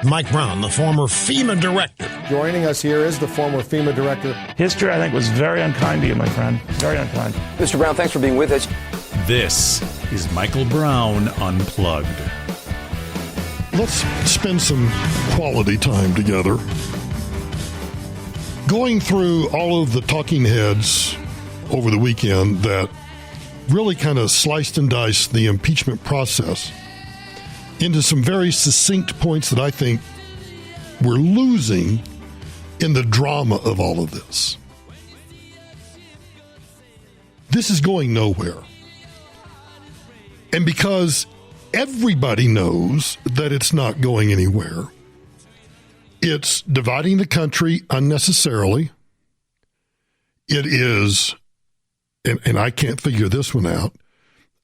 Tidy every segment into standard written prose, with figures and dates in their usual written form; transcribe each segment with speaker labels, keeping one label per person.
Speaker 1: Mike Brown, the former FEMA director.
Speaker 2: Joining us here is the former FEMA director.
Speaker 3: History, I think, was very unkind to you, my friend. Very unkind.
Speaker 4: Mr. Brown, thanks for being with us.
Speaker 5: This is Michael Brown Unplugged.
Speaker 6: Let's spend some quality time together. Going through all of the talking heads over the weekend that really kind of sliced and diced the impeachment process into some very succinct points that I think we're losing in the drama of all of this. This is going nowhere. And because everybody knows that it's not going anywhere, it's dividing the country unnecessarily. It is, and I can't figure this one out,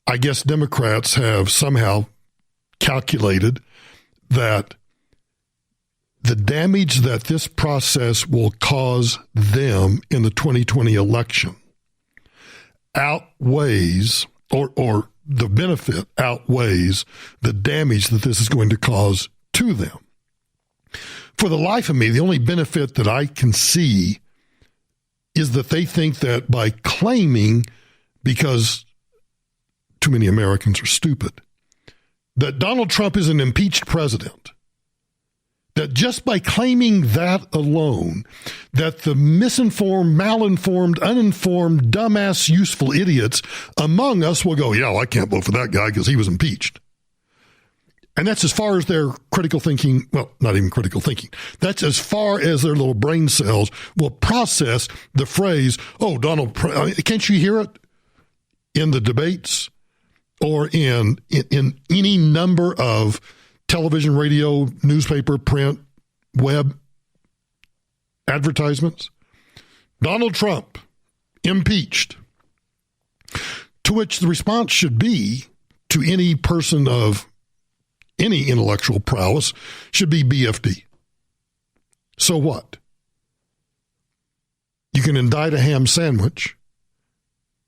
Speaker 6: I guess Democrats have somehow calculated that the damage that this process will cause them in the 2020 election outweighs, or the benefit outweighs the damage that this is going to cause to them. For the life of me, the only benefit that I can see is that they think that by claiming, because too many Americans are stupid, that Donald Trump is an impeached president, that just by claiming that alone, that the misinformed, malinformed, uninformed, dumbass, useful idiots among us will go, yeah, well, I can't vote for that guy because he was impeached. And that's as far as their critical thinking, well, not even critical thinking. That's as far as their little brain cells will process the phrase, oh, Donald, can't you hear it in the debates or in any number of television, radio, newspaper, print, web advertisements? Donald Trump impeached. To which the response should be, to any person of any intellectual prowess, should be BFD. So what? You can indict a ham sandwich.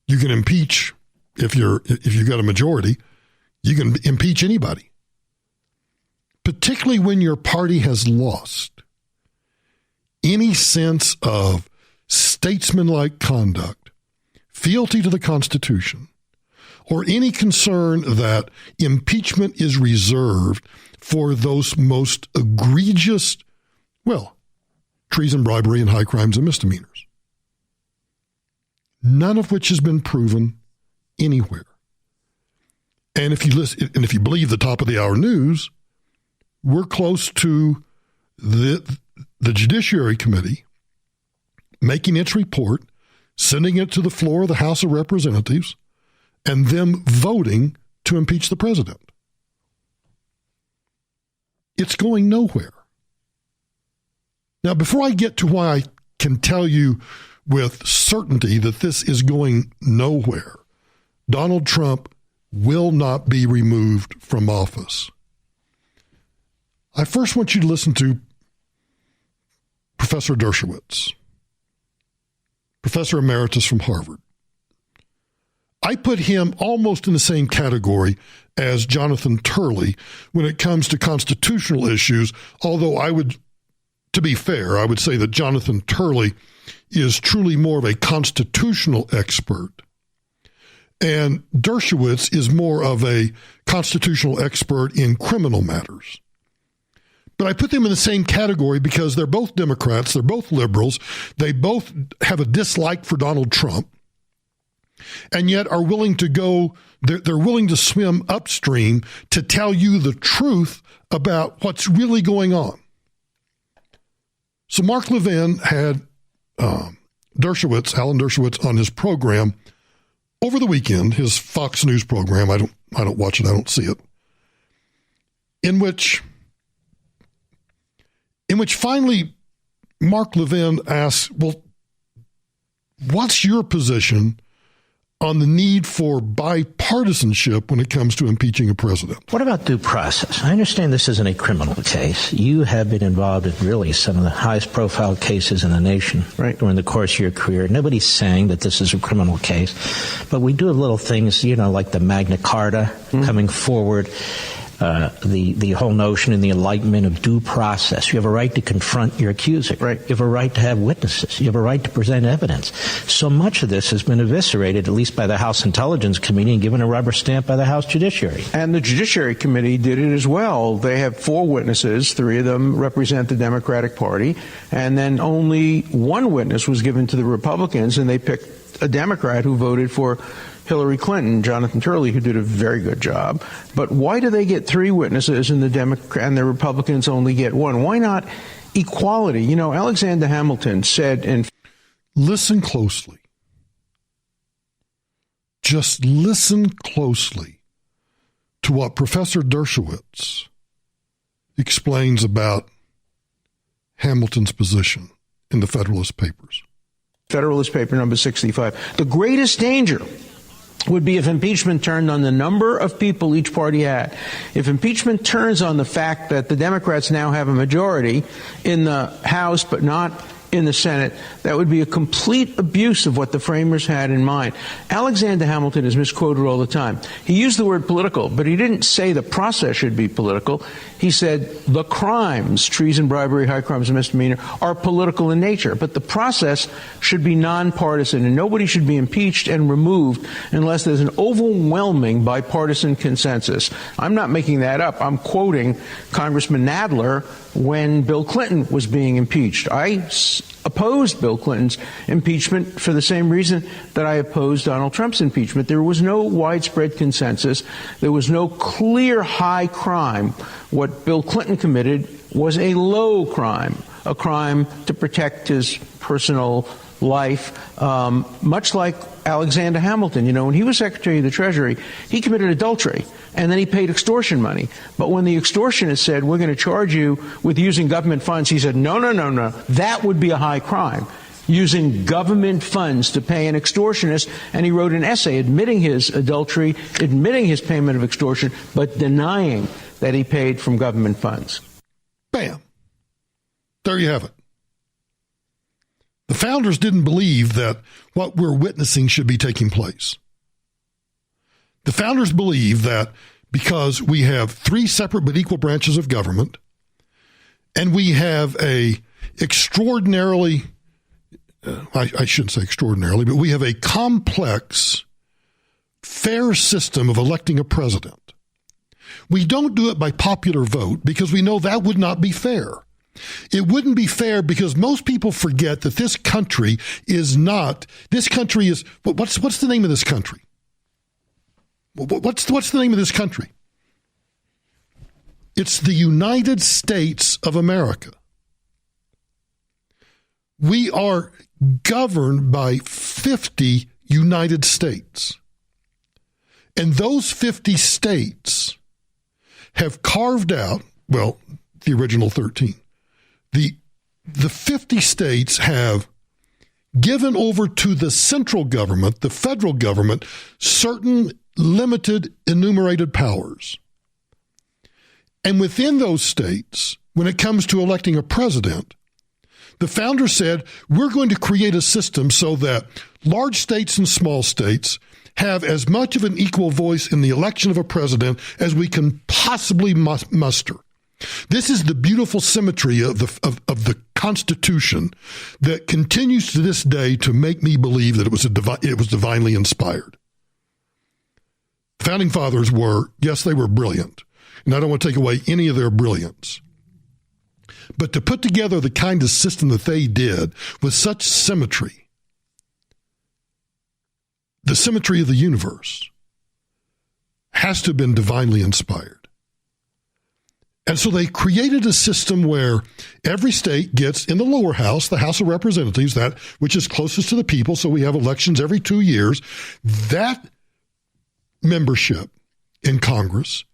Speaker 6: You can impeach if you've got a majority. You can impeach anybody. Particularly when your party has lost any sense of statesmanlike conduct, fealty to the Constitution, or any concern that impeachment is reserved for those most egregious, well, treason, bribery, and high crimes and misdemeanors. None of which has been proven anywhere. And if you listen, and if you believe the top of the hour news, we're close to the Judiciary Committee making its report, sending it to the floor of the House of Representatives, and them voting to impeach the president. It's going nowhere. Now, before I get to why I can tell you with certainty that this is going nowhere, Donald Trump will not be removed from office. I first want you to listen to Professor Dershowitz, Professor Emeritus from Harvard. I put him almost in the same category as Jonathan Turley when it comes to constitutional issues, although to be fair, I would say that Jonathan Turley is truly more of a constitutional expert, and Dershowitz is more of a constitutional expert in criminal matters. But I put them in the same category because they're both Democrats, they're both liberals, they both have a dislike for Donald Trump, and yet are willing to go, they're willing to swim upstream to tell you the truth about what's really going on. So Mark Levin had Alan Dershowitz, on his program over the weekend, his Fox News program. I don't watch it, I don't see it, in which finally Mark Levin asks, well, what's your position on the need for bipartisanship when it comes to impeaching a president?
Speaker 7: What about due process? I understand this isn't a criminal case. You have been involved in really some of the highest profile cases in the nation during the course of your career. Nobody's saying that this is a criminal case, but we do have little things, like the Magna Carta coming forward. the whole notion in the Enlightenment of due process. You have a right to confront your accuser. Right. You have a right to have witnesses. You have a right to present evidence. So much of this has been eviscerated, at least by the House Intelligence Committee, and given a rubber stamp by the House Judiciary.
Speaker 4: And the Judiciary Committee did it as well. They have 4 witnesses. 3 of them represent the Democratic Party. And then only 1 witness was given to the Republicans, and they picked a Democrat who voted for Hillary Clinton, Jonathan Turley, who did a very good job. But why do they get 3 witnesses and the Republicans only get 1? Why not equality? You know, Alexander Hamilton said in...
Speaker 6: Listen closely. Just listen closely to what Professor Dershowitz explains about Hamilton's position in the Federalist Papers.
Speaker 4: Federalist Paper number 65. The greatest danger would be if impeachment turned on the number of people each party had. If impeachment turns on the fact that the Democrats now have a majority in the House but not in the Senate, that would be a complete abuse of what the framers had in mind. Alexander Hamilton is misquoted all the time. He used the word political, but he didn't say the process should be political. He said the crimes, treason, bribery, high crimes, and misdemeanor, are political in nature, but the process should be nonpartisan, and nobody should be impeached and removed unless there's an overwhelming bipartisan consensus. I'm not making that up. I'm quoting Congressman Nadler when Bill Clinton was being impeached. I opposed Bill Clinton's impeachment for the same reason that I opposed Donald Trump's impeachment. There was no widespread consensus. There was no clear high crime. What Bill Clinton committed was a low crime, a crime to protect his personal life, much like Alexander Hamilton. You know, when he was Secretary of the Treasury, he committed adultery, and then he paid extortion money. But when the extortionist said, we're going to charge you with using government funds, he said, no, that would be a high crime, using government funds to pay an extortionist. And he wrote an essay admitting his adultery, admitting his payment of extortion, but denying that he paid from government funds.
Speaker 6: Bam. There you have it. The founders didn't believe that what we're witnessing should be taking place. The founders believed that because we have 3 separate but equal branches of government, and we have a extraordinarily, I shouldn't say extraordinarily, but we have a complex, fair system of electing a president. We don't do it by popular vote because we know that would not be fair. It wouldn't be fair because most people forget that this country is, what's the name of this country? What's the name of this country? It's the United States of America. We are governed by 50 United States. And those 50 states have carved out, well, the original 13. The 50 states have given over to the central government, the federal government, certain limited enumerated powers. And within those states, when it comes to electing a president, the founders said, we're going to create a system so that large states and small states have as much of an equal voice in the election of a president as we can possibly muster. This is the beautiful symmetry of the Constitution that continues to this day to make me believe that it was divinely inspired. The founding fathers were, yes, they were brilliant, and I don't want to take away any of their brilliance. But to put together the kind of system that they did with such symmetry, the symmetry of the universe, has to have been divinely inspired. And so they created a system where every state gets in the lower house, the House of Representatives, that which is closest to the people, so we have elections every 2 years. That membership in Congress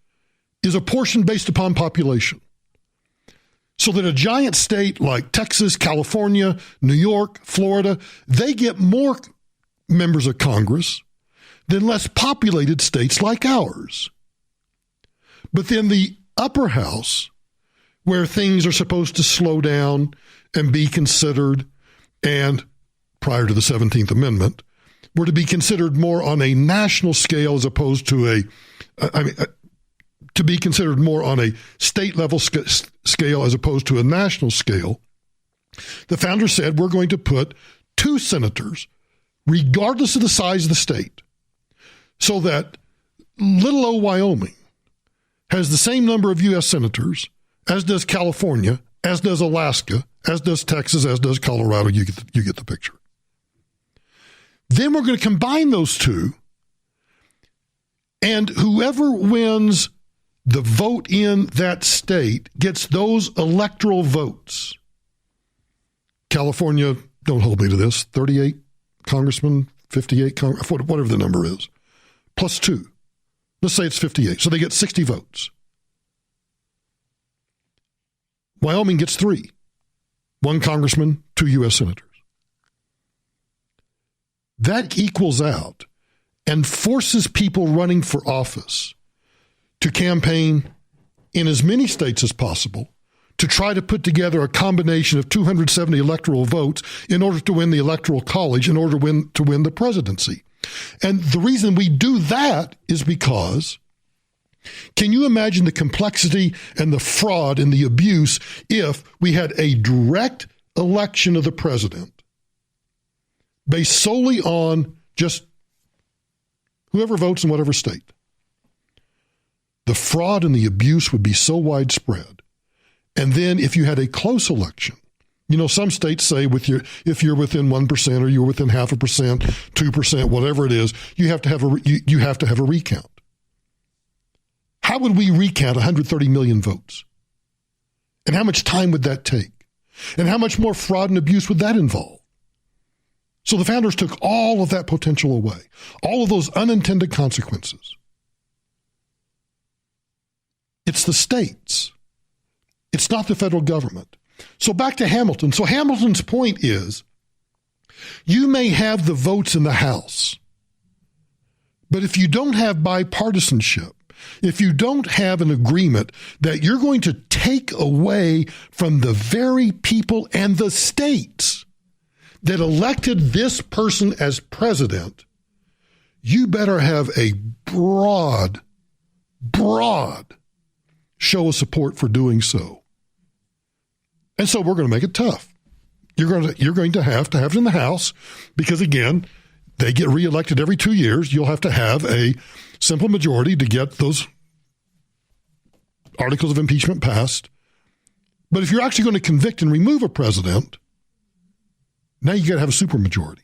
Speaker 6: is apportioned based upon population. So that a giant state like Texas, California, New York, Florida, they get more members of Congress than less populated states like ours. But then the upper house, where things are supposed to slow down and be considered, and prior to the 17th Amendment, were to be considered more on a national scale as opposed to to be considered more on a state level scale as opposed to a national scale, the founders said we're going to put 2 senators, regardless of the size of the state, so that little old Wyoming has the same number of U.S. senators as does California, as does Alaska, as does Texas, as does Colorado. You get the picture. Then we're going to combine those 2, and whoever wins the vote in that state gets those electoral votes. California, don't hold me to this, 38 congressmen, 58, whatever the number is, plus 2. Let's say it's 58. So they get 60 votes. Wyoming gets 3. 1 congressman, 2 U.S. senators. That equals out and forces people running for office to campaign in as many states as possible to try to put together a combination of 270 electoral votes in order to win the Electoral College, in order to win the presidency. And the reason we do that is because, can you imagine the complexity and the fraud and the abuse if we had a direct election of the president based solely on just whoever votes in whatever state? The fraud and the abuse would be so widespread. And then if you had a close election, some states say if you're within 1% or you're within 0.5%, 2%, whatever it is, you have to have a recount. How would we recount 130 million votes? And how much time would that take? And how much more fraud and abuse would that involve? So the founders took all of that potential away, all of those unintended consequences. It's the states. It's not the federal government. So back to Hamilton. So Hamilton's point is, you may have the votes in the House, but if you don't have bipartisanship, if you don't have an agreement that you're going to take away from the very people and the states that elected this person as president, you better have a broad show of support for doing so. And so we're going to make it tough. You're going to have it in the House because, again, they get reelected every 2 years. You'll have to have a simple majority to get those articles of impeachment passed. But if you're actually going to convict and remove a president, now you got to have a supermajority.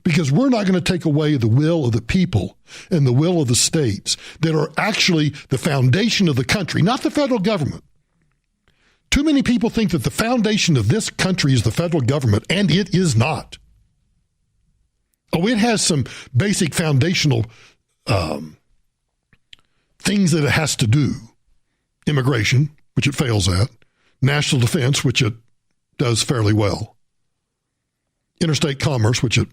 Speaker 6: Because we're not going to take away the will of the people and the will of the states that are actually the foundation of the country, not the federal government. Too many people think that the foundation of this country is the federal government, and it is not. Oh, it has some basic foundational things that it has to do. Immigration, which it fails at. National defense, which it does fairly well. Interstate commerce, which it,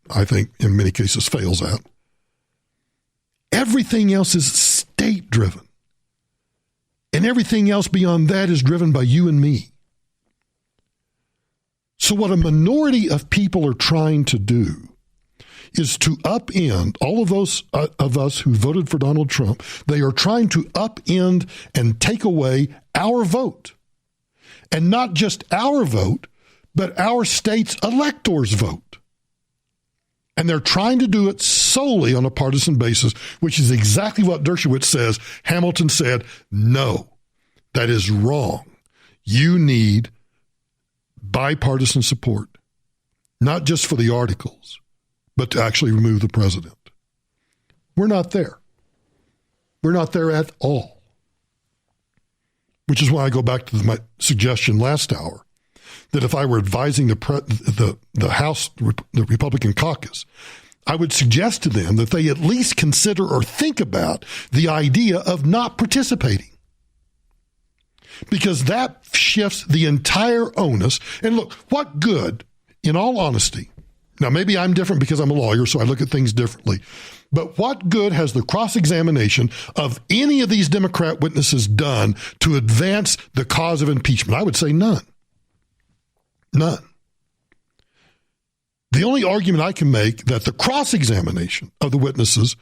Speaker 6: I think, in many cases fails at. Everything else is state-driven. And everything else beyond that is driven by you and me. So what a minority of people are trying to do is to upend all of those of us who voted for Donald Trump. They are trying to upend and take away our vote. And not just our vote, but our state's electors' vote. And they're trying to do it solely on a partisan basis, which is exactly what Dershowitz says. Hamilton said, no, that is wrong. You need bipartisan support, not just for the articles, but to actually remove the president. We're not there. We're not there at all. Which is why I go back to my suggestion last hour, that if I were advising the House, the Republican caucus, I would suggest to them that they at least consider or think about the idea of not participating. Because that shifts the entire onus. And look, what good, in all honesty, now maybe I'm different because I'm a lawyer, so I look at things differently, but what good has the cross-examination of any of these Democrat witnesses done to advance the cause of impeachment? I would say none. None. The only argument I can make that the cross-examination of the witnesses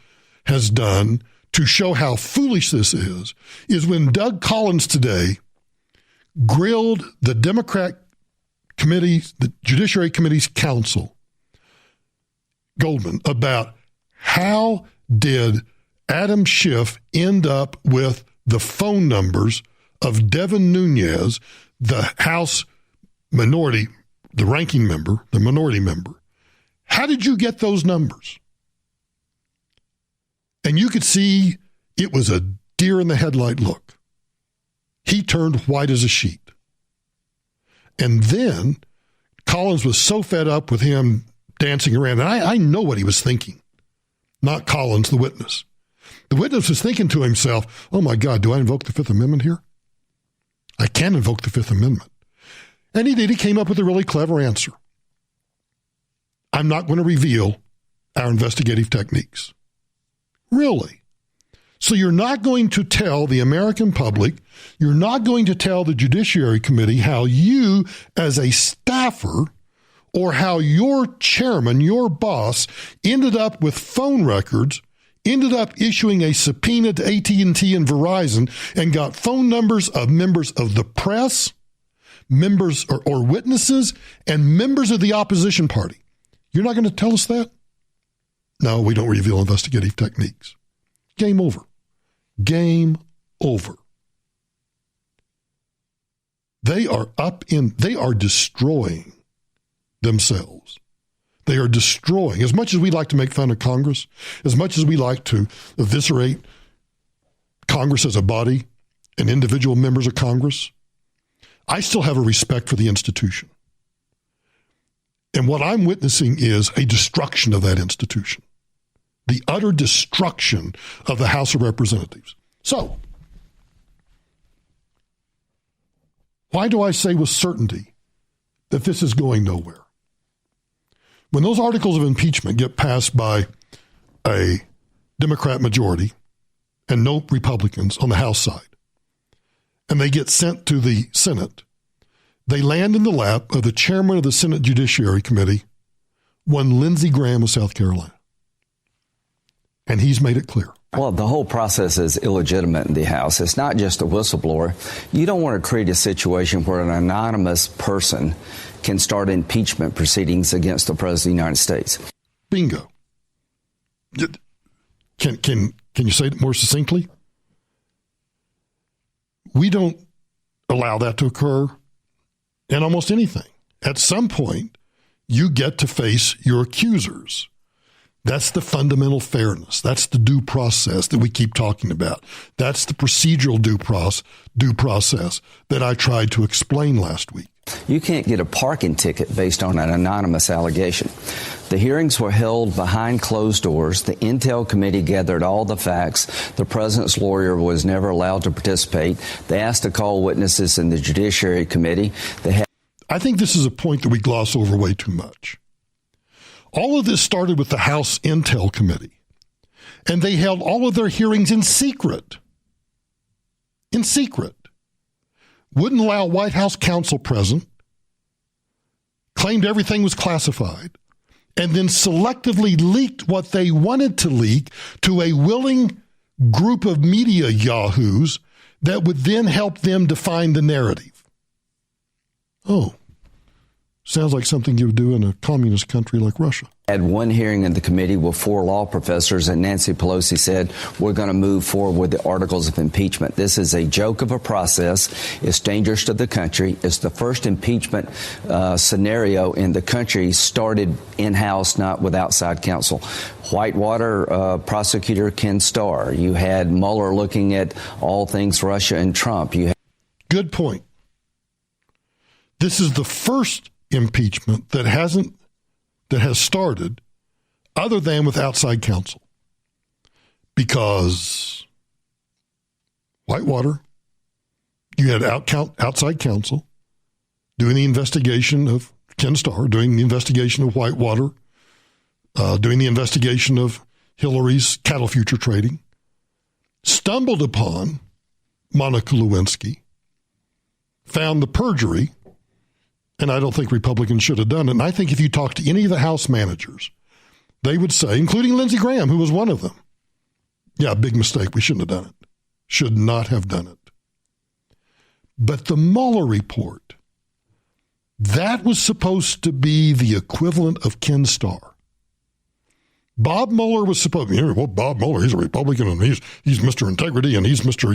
Speaker 6: has done to show how foolish this is when Doug Collins today grilled the Democrat committee, the Judiciary Committee's counsel, Goldman, about how did Adam Schiff end up with the phone numbers of Devin Nunes, the House minority, the ranking member, the minority member. How did you get those numbers? And you could see it was a deer in the headlight look. He turned white as a sheet. And then Collins was so fed up with him dancing around. And I know what he was thinking, not Collins, the witness. The witness was thinking to himself, oh my God, do I invoke the Fifth Amendment here? I can invoke the Fifth Amendment. And he did. He came up with a really clever answer. I'm not going to reveal our investigative techniques. Really? So you're not going to tell the American public, you're not going to tell the Judiciary Committee how you as a staffer or how your chairman, your boss, ended up with phone records, ended up issuing a subpoena to AT&T and Verizon and got phone numbers of members of the press, members or witnesses, and members of the opposition party. You're not going to tell us that? No, we don't reveal investigative techniques. Game over. Game over. They are destroying themselves. They are destroying. As much as we like to make fun of Congress, as much as we like to eviscerate Congress as a body and individual members of Congress, I still have a respect for the institution. And what I'm witnessing is a destruction of that institution, the utter destruction of the House of Representatives. So, why do I say with certainty that this is going nowhere? When those articles of impeachment get passed by a Democrat majority and no Republicans on the House side, and they get sent to the Senate, they land in the lap of the chairman of the Senate Judiciary Committee, one Lindsey Graham of South Carolina. And he's made it clear.
Speaker 8: Well, the whole process is illegitimate in the House. It's not just a whistleblower. You don't want to create a situation where an anonymous person can start impeachment proceedings against the President of the United States.
Speaker 6: Bingo. Can you say it more succinctly? We don't allow that to occur in almost anything. At some point, you get to face your accusers. That's the fundamental fairness. That's the due process that we keep talking about. That's the procedural due process that I tried to explain last week.
Speaker 8: You can't get a parking ticket based on an anonymous allegation. The hearings were held behind closed doors. The Intel Committee gathered all the facts. The president's lawyer was never allowed to participate. They asked to call witnesses in the Judiciary Committee.
Speaker 6: I think this is a point that we gloss over way too much. All of this started with the House Intel Committee, and they held all of their hearings in secret. In secret. Wouldn't allow White House counsel present, claimed everything was classified, and then selectively leaked what they wanted to leak to a willing group of media yahoos that would then help them define the narrative. Oh. Sounds like something you would do in a communist country like Russia.
Speaker 8: Had one hearing in the committee with 4 law professors, and Nancy Pelosi said, we're going to move forward with the articles of impeachment. This is a joke of a process. It's dangerous to the country. It's the first impeachment scenario in the country started in-house, not with outside counsel. Whitewater prosecutor Ken Starr. You had Mueller looking at all things Russia and Trump.
Speaker 6: Good point. This is the first impeachment that has started other than with outside counsel, because Whitewater, you had outside counsel doing the investigation of Ken Starr, doing the investigation of Whitewater, doing the investigation of Hillary's cattle future trading, stumbled upon Monica Lewinsky, found the perjury. And I don't think Republicans should have done it. And I think if you talk to any of the House managers, they would say, including Lindsey Graham, who was one of them, Yeah, big mistake. We shouldn't have done it. Should not have done it. But the Mueller report, that was supposed to be the equivalent of Ken Starr. Bob Mueller was supposed to be, well, Bob Mueller, he's a Republican and he's Mr. Integrity and he's Mr.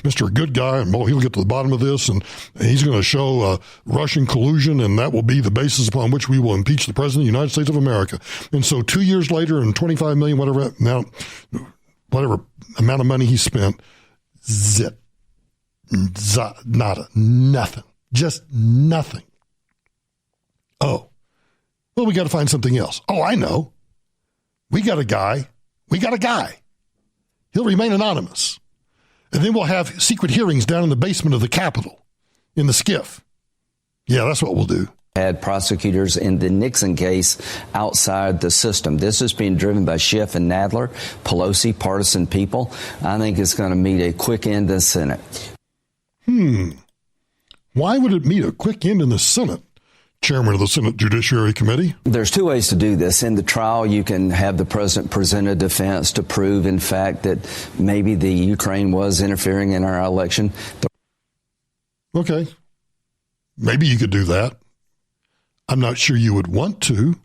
Speaker 6: Mr. Good Guy and he'll get to the bottom of this and he's going to show Russian collusion and that will be the basis upon which we will impeach the President of the United States of America. And so 2 years later and 25 million, whatever amount of money he spent, zip, nada, nothing, just nothing. Oh, well, we got to find something else. Oh, I know. We got a guy. He'll remain anonymous. And then we'll have secret hearings down in the basement of the Capitol in the SCIF. Yeah, that's what we'll do.
Speaker 8: Had prosecutors in the Nixon case outside the system. This is being driven by Schiff and Nadler, Pelosi, partisan people. I think it's going to meet a quick end in the Senate.
Speaker 6: Why would it meet a quick end in the Senate? Chairman of the Senate Judiciary Committee.
Speaker 8: There's two ways to do this. In the trial, you can have the president present a defense to prove, in fact, that maybe the Ukraine was interfering in our election.
Speaker 6: Okay. Maybe you could do that. I'm not sure you would want to.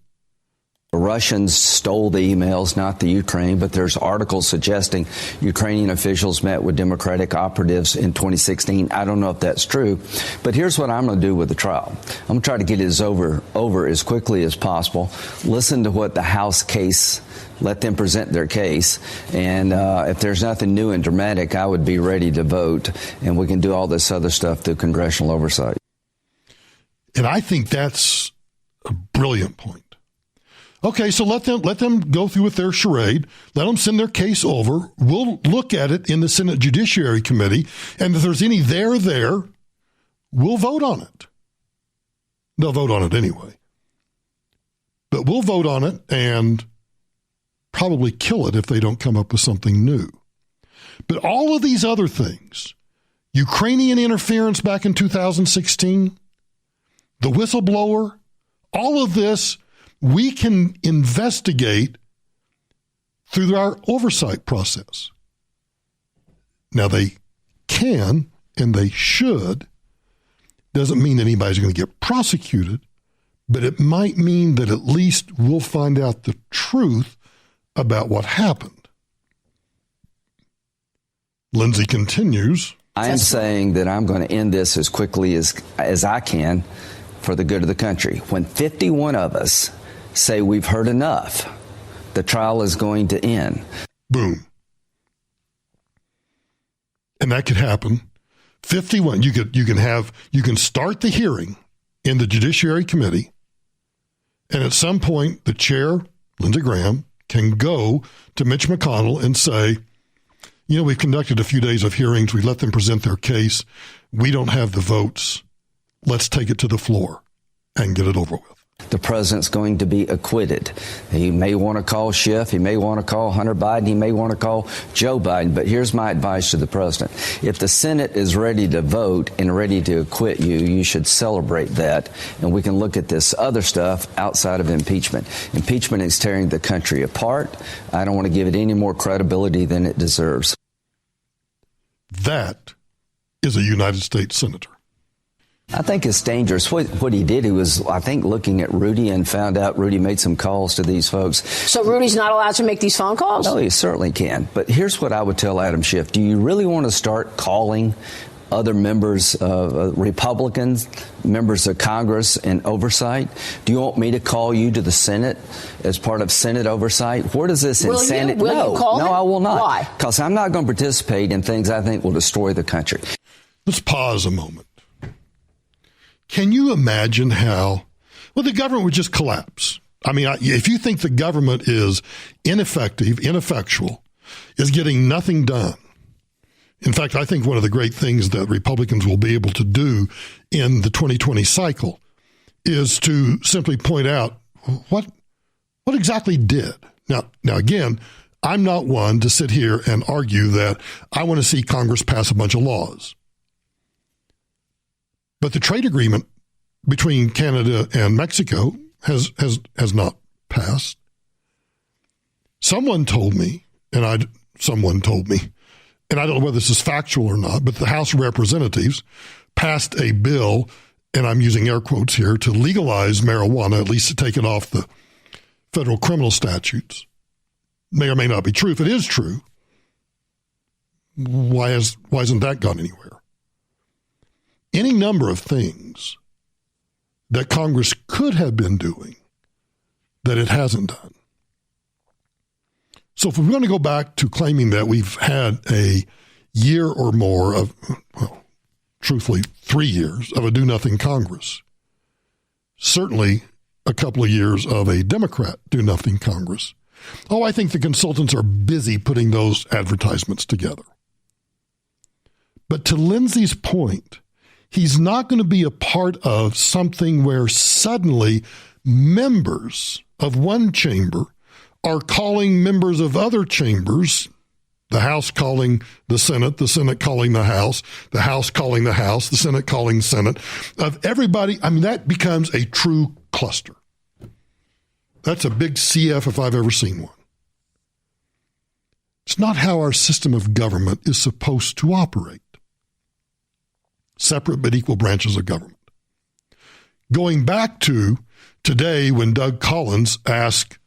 Speaker 8: The Russians stole the emails, not the Ukraine, but there's articles suggesting Ukrainian officials met with Democratic operatives in 2016. I don't know if that's true, but here's what I'm going to do with the trial. I'm going to try to get it over as quickly as possible, listen to what the House case, let them present their case, and if there's nothing new and dramatic, I would be ready to vote, and we can do all this other stuff through congressional oversight.
Speaker 6: And I think that's a brilliant point. Okay, so let them go through with their charade. Let them send their case over. We'll look at it in the Senate Judiciary Committee, and if there's any there, we'll vote on it. They'll vote on it anyway. But we'll vote on it and probably kill it if they don't come up with something new. But all of these other things, Ukrainian interference back in 2016, the whistleblower, all of this, we can investigate through our oversight process. Now, they can and they should. Doesn't mean that anybody's going to get prosecuted, but it might mean that at least we'll find out the truth about what happened. Lindsey continues.
Speaker 8: I am saying that I'm going to end this as quickly as I can for the good of the country. When 51 of us say we've heard enough, the trial is going to end.
Speaker 6: Boom. And that could happen. 51. You can start the hearing in the Judiciary Committee, and at some point the chair, Lindsey Graham, can go to Mitch McConnell and say, we've conducted a few days of hearings. We let them present their case. We don't have the votes. Let's take it to the floor and get it over with.
Speaker 8: The president's going to be acquitted. He may want to call Schiff. He may want to call Hunter Biden. He may want to call Joe Biden. But here's my advice to the president. If the Senate is ready to vote and ready to acquit you, you should celebrate that. And we can look at this other stuff outside of impeachment. Impeachment is tearing the country apart. I don't want to give it any more credibility than it deserves.
Speaker 6: That is a United States senator.
Speaker 8: I think it's dangerous. What he did, he was, I think, looking at Rudy and found out Rudy made some calls to these folks.
Speaker 9: So Rudy's not allowed to make these phone calls?
Speaker 8: No, he certainly can. But here's what I would tell Adam Schiff. Do you really want to start calling other members, Republicans, members of Congress in oversight? Do you want me to call you to the Senate as part of Senate oversight? Where does this insanity?
Speaker 9: Will you call him?
Speaker 8: I will not.
Speaker 9: Why?
Speaker 8: Because I'm not going to participate in things I think will destroy the country.
Speaker 6: Let's pause a moment. Can you imagine how, the government would just collapse? I mean, if you think the government is ineffective, ineffectual, is getting nothing done. In fact, I think one of the great things that Republicans will be able to do in the 2020 cycle is to simply point out what exactly did. Now, again, I'm not one to sit here and argue that I want to see Congress pass a bunch of laws. But the trade agreement between Canada and Mexico has not passed. Someone told me, and someone told me, and I don't know whether this is factual or not, but the House of Representatives passed a bill, and I'm using air quotes here, to legalize marijuana, at least to take it off the federal criminal statutes. May or may not be true. If it is true, why hasn't that gone anywhere? Any number of things that Congress could have been doing that it hasn't done. So if we're going to go back to claiming that we've had a year or more of, well, truthfully, 3 years of a do-nothing Congress, certainly a couple of years of a Democrat do-nothing Congress, I think the consultants are busy putting those advertisements together. But to Lindsey's point, he's not going to be a part of something where suddenly members of one chamber are calling members of other chambers, the House calling the Senate calling the House calling the House, the Senate calling the Senate, of everybody. I mean, that becomes a true cluster. That's a big CF if I've ever seen one. It's not how our system of government is supposed to operate. Separate but equal branches of government. Going back to today when Doug Collins asked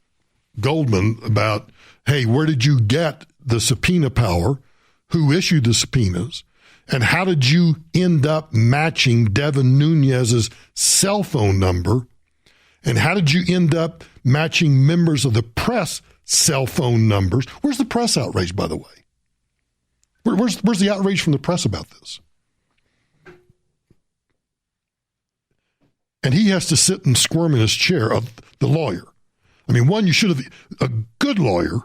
Speaker 6: Goldman about, hey, where did you get the subpoena power? Who issued the subpoenas? And how did you end up matching Devin Nunes's cell phone number? And how did you end up matching members of the press cell phone numbers? Where's the press outrage, by the way? Where's the outrage from the press about this? And he has to sit and squirm in his chair, the lawyer. I mean, a good lawyer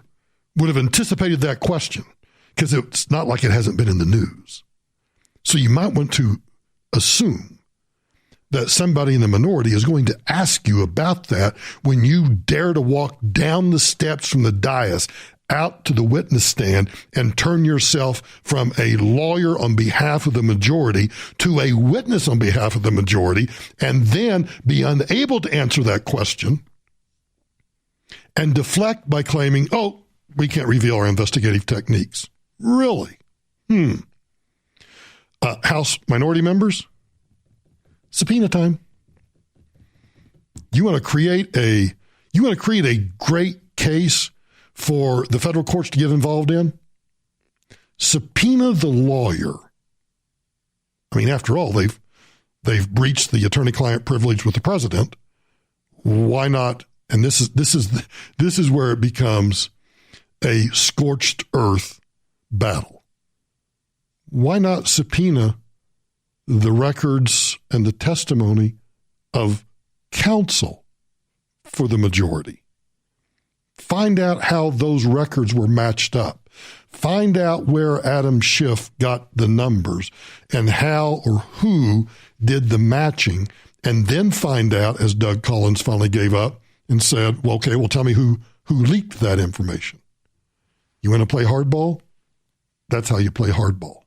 Speaker 6: would have anticipated that question because it's not like it hasn't been in the news. So you might want to assume that somebody in the minority is going to ask you about that when you dare to walk down the steps from the dais out to the witness stand and turn yourself from a lawyer on behalf of the majority to a witness on behalf of the majority, and then be unable to answer that question and deflect by claiming, we can't reveal our investigative techniques. Really? House minority members, subpoena time. You want to create a great case for the federal courts to get involved in? Subpoena the lawyer. I mean, after all, they've breached the attorney-client privilege with the president. Why not? And this is where it becomes a scorched earth battle. Why not subpoena the records and the testimony of counsel for the majority? Find out how those records were matched up. Find out where Adam Schiff got the numbers and how or who did the matching, and then find out, as Doug Collins finally gave up and said, well, tell me who leaked that information. You want to play hardball? That's how you play hardball.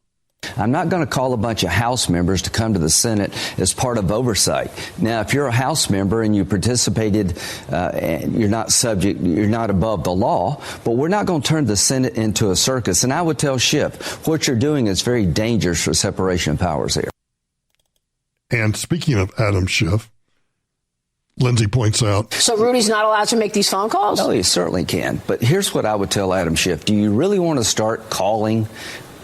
Speaker 8: I'm not going to call a bunch of House members to come to the Senate as part of oversight. Now, if you're a House member and you participated, you're not above the law, but we're not going to turn the Senate into a circus. And I would tell Schiff, what you're doing is very dangerous for separation of powers here.
Speaker 6: And speaking of Adam Schiff, Lindsey points out.
Speaker 9: So Rudy's not allowed to make these phone calls?
Speaker 8: No, he certainly can. But here's what I would tell Adam Schiff. Do you really want to start calling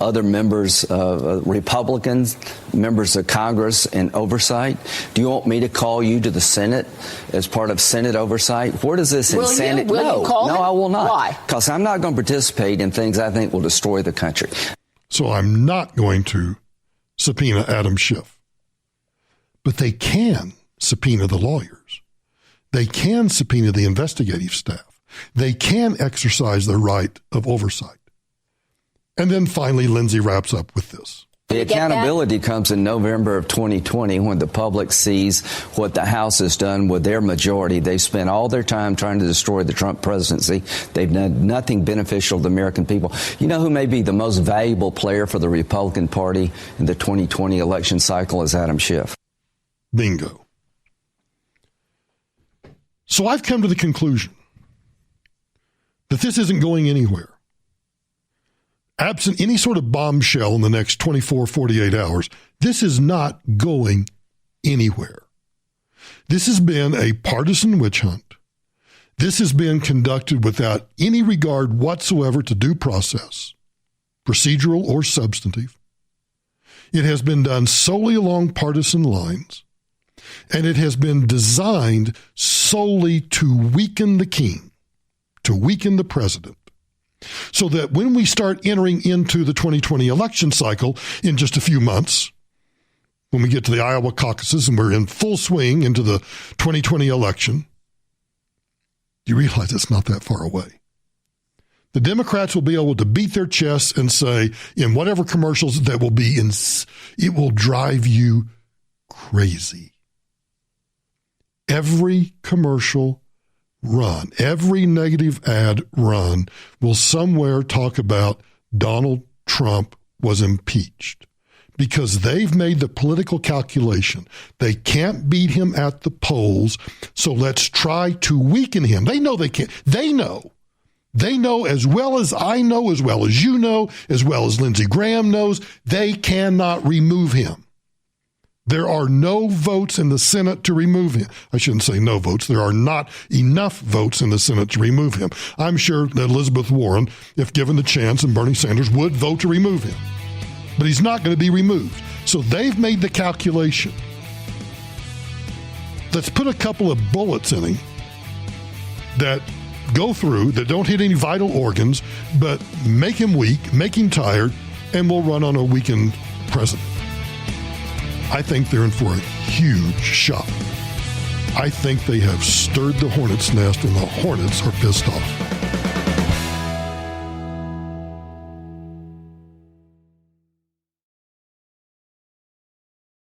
Speaker 8: other members, Republicans, members of Congress in oversight? Do you want me to call you to the Senate as part of Senate oversight? Where does this insanity?
Speaker 9: Will you call him?
Speaker 8: I will not.
Speaker 9: Why?
Speaker 8: Because I'm not going to participate in things I think will destroy the country.
Speaker 6: So I'm not going to subpoena Adam Schiff. But they can subpoena the lawyers. They can subpoena the investigative staff. They can exercise their right of oversight. And then finally, Lindsey wraps up with this.
Speaker 8: The accountability comes in November of 2020 when the public sees what the House has done with their majority. They spent all their time trying to destroy the Trump presidency. They've done nothing beneficial to the American people. You know who may be the most valuable player for the Republican Party in the 2020 election cycle is Adam Schiff.
Speaker 6: Bingo. So I've come to the conclusion that this isn't going anywhere. absent any sort of bombshell in the next 24, 48 hours, this is not going anywhere. This has been a partisan witch hunt. This has been conducted without any regard whatsoever to due process, procedural or substantive. It has been done solely along partisan lines, and it has been designed solely to weaken the king, to weaken the president, so that when we start entering into the 2020 election cycle in just a few months, when we get to the Iowa caucuses and we're in full swing into the 2020 election, you realize it's not that far away. The Democrats will be able to beat their chests and say, in whatever commercials that will be in, it will drive you crazy. Every commercial run, every negative ad run will somewhere talk about Donald Trump was impeached, because they've made the political calculation. They can't beat him at the polls, so let's try to weaken him. They know they can't. They know as well as I know, as well as you know, as well as Lindsey Graham knows, they cannot remove him. There are no votes in the Senate to remove him. I shouldn't say no votes. There are not enough votes in the Senate to remove him. I'm sure that Elizabeth Warren, if given the chance, and Bernie Sanders would vote to remove him. But he's not going to be removed. So they've made the calculation. Let's put a couple of bullets in him that go through, that don't hit any vital organs, but make him weak, make him tired, and we'll run on a weakened president. I think they're in for a huge shock. I think they have stirred the hornet's nest, and the hornets are pissed off.